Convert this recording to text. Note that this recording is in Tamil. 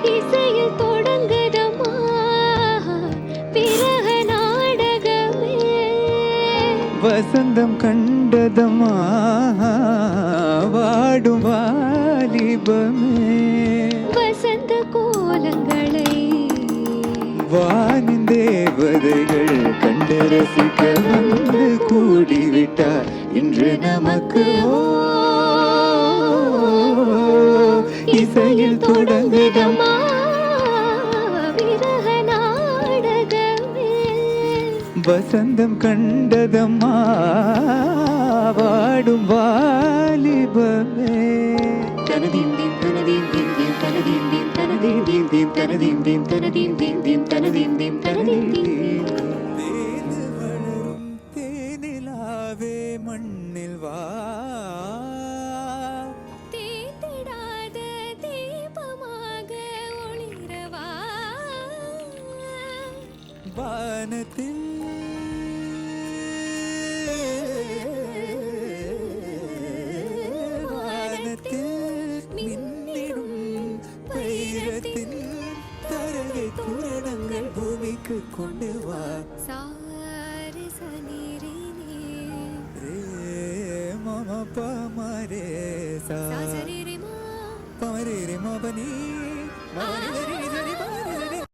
இசையில் தொடங்குதம்மா விரக நாடகமே. வசந்தம் கண்டதம்மா வாடும் வாலிபமே. வசந்த கோலங்களை வானின் தேவதைகள் கண்டு ரசிக்க வந்து கூடிவிட்டார் இன்று நமக்கு. இசையில் தொடங்குதம்மா விரக நாடகமே. வசந்தம் கண்டதம்மா வாடும் வாலிபமே. தனதீம் தீம் தனதீம் தீம் தீம் தனதீம் தீம் தனதீம் தீம் தீம் தனதீம் தீம் தனதீம் தீம் தீம் தனதீம் தீம் தனதீம் தீம். தேது வளரும் தேனிலாவே மண்ணில் வா. தேத்திடாத தீபமாக ஒளிரவா. வானத்தில் மின்னிடும் வைரத்தின் தரகை குரணங்கள் பூமிக்கு கொண்டு வா. சாரி சனிரே ரே மம பமரே சா சரி மா பமரே ரே மபனி மபனி சரி சரி